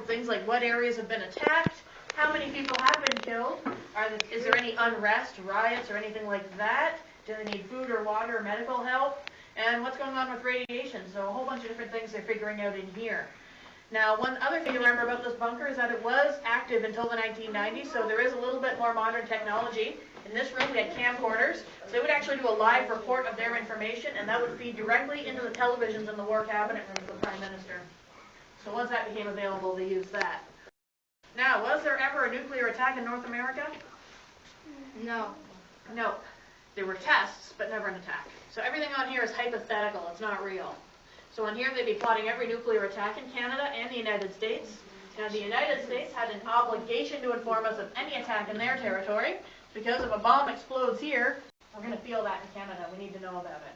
things like what areas have been attacked, how many people have been killed, is there any unrest, riots, or anything like that, do they need food or water or medical help, and what's going on with radiation. So a whole bunch of different things they're figuring out in here. Now, one other thing to remember about this bunker is that it was active until the 1990s, so there is a little bit more modern technology. In this room, we had camcorders, so they would actually do a live report of their information, and that would feed directly into the televisions in the War Cabinet room of the Prime Minister. So once that became available, they used that. Now, was there ever a nuclear attack in North America? No. No. There were tests, but never an attack. So everything on here is hypothetical, it's not real. So on here, they'd be plotting every nuclear attack in Canada and the United States. Now, the United States had an obligation to inform us of any attack in their territory, because if a bomb explodes here, we're going to feel that in Canada. We need to know about it.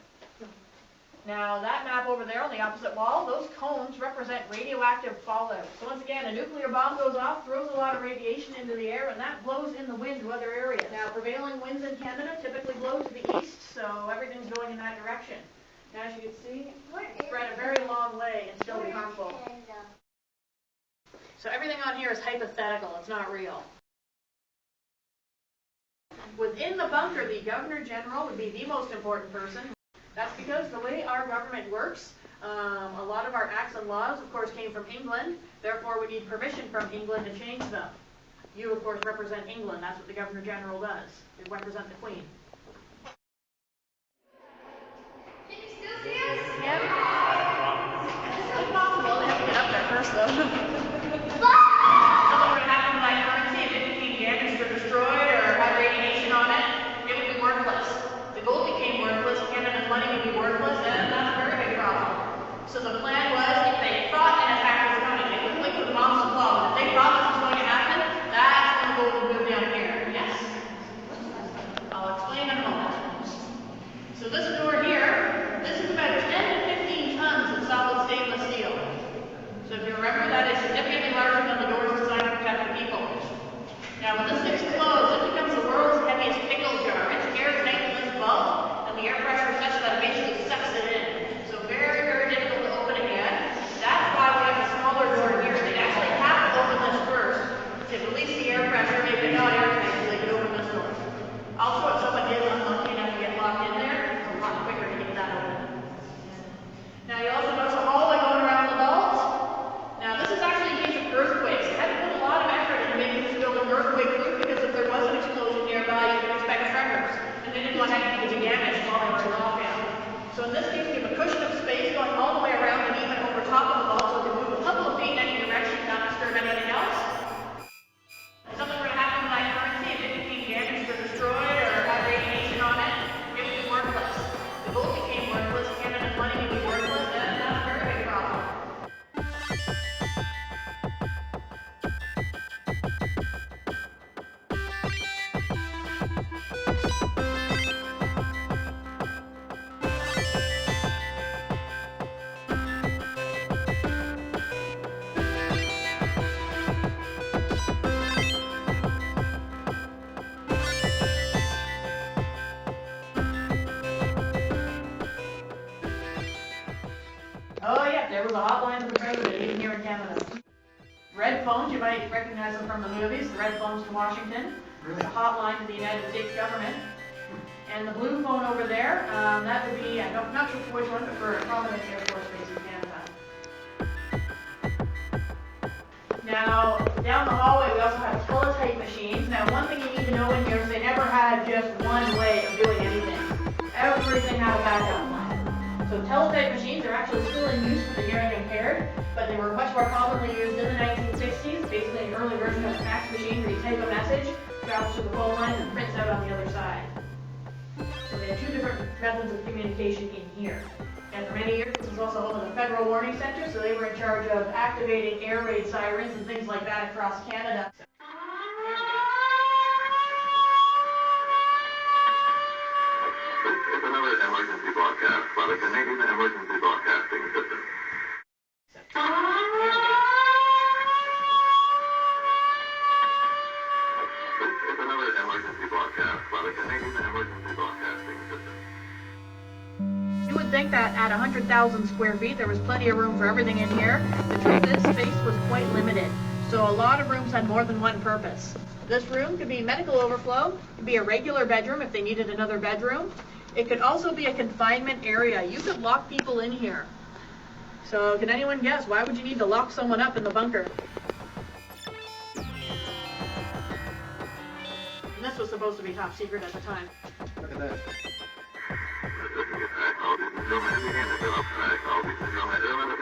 Now, that map over there on the opposite wall, those cones represent radioactive fallout. So once again, a nuclear bomb goes off, throws a lot of radiation into the air, and that blows in the wind to other areas. Now, prevailing winds in Canada typically blow to the east, so everything's going in that direction. Now, as you can see, spread a very long way and still be harmful. So everything on here is hypothetical, it's not real. Within the bunker, the Governor General would be the most important person. That's because the way our government works, a lot of our acts and laws, of course, came from England. Therefore, we need permission from England to change them. You, of course, represent England. That's what the Governor General does. They represent the Queen. Can you still see us? Yep. It's possible. They have to get up there first, though. Something would happen to my currency if it became damaged or destroyed or had radiation on it, it would be worthless. The gold became worthless, Canada's money would be worthless, and that's a very big problem. So the plan was, if they thought an attack was coming, they wouldn't wait for the bombs to fall, but if they thought this was going to happen, that's when the gold would move down here. Yes? I'll explain in a moment. So this door here, this is about 10 to 15 tons of solid stainless steel. So if you remember, that is significantly larger than the doors designed to protect the people. Now when this thing's closed, it becomes the world's heaviest pickle jar. It's airtight in this bulb, and the air pressure is such that it basically sucks it in. So very, very difficult to open again. That's why we have a smaller door here. They actually have to open this first to release the air pressure, make it not airtight so they can open this door. Also, if someone is unlucky enough to get locked in there, it's a lot quicker to get that open. Now you also notice a hallway going around the vault. Now this is actually in case of earthquakes. They had to put a lot of effort into making this building earthquake-proof because if there was an explosion nearby, you could expect tremors. And they didn't want anything to be damaged while they were in lockdown. So in this case, we have a cushion of space going all the way around and even over top of the vault so it can move a couple of feet in any direction and not disturb anything else. If something were to happen to my currency, if it became damaged or destroyed or had radiation on it, it would be worthless. The gold became worthless, Canada's money would be worthless, and that's a very big problem. Oh yeah, there was a hotline to the president, even here in Canada. Red phones, you might recognize them from the movies, the red phones to Washington. There's a hotline to the United States government. And the blue phone over there, that would be, I'm not sure for which one, but for a prominent Air Force base in Canada. Now, down the hallway we also have teletype machines. Now one thing you need to know in here is they never had just one way of doing anything. Everything had a backup plan. So teletype machines are actually still in use for the hearing impaired, but they were much more commonly used in the 1960s, basically an early version of a fax machine where you type a message, travels to the phone line, and prints out on the other side. So they have two different methods of communication in here. And for many years, this was also home of the Federal Warning Center, so they were in charge of activating air raid sirens and things like that across Canada. It's another emergency broadcast by the Canadian Emergency Broadcasting System. It's another emergency broadcast by the Canadian Emergency Broadcasting System. You would think that at 100,000 square feet, there was plenty of room for everything in here. The truth is, space was quite limited. So a lot of rooms had more than one purpose. This room could be medical overflow, it could be a regular bedroom if they needed another bedroom. It could also be a confinement area. You could lock people in here. So can anyone guess, why would you need to lock someone up in the bunker? And this was supposed to be top secret at the time. Look at that. All these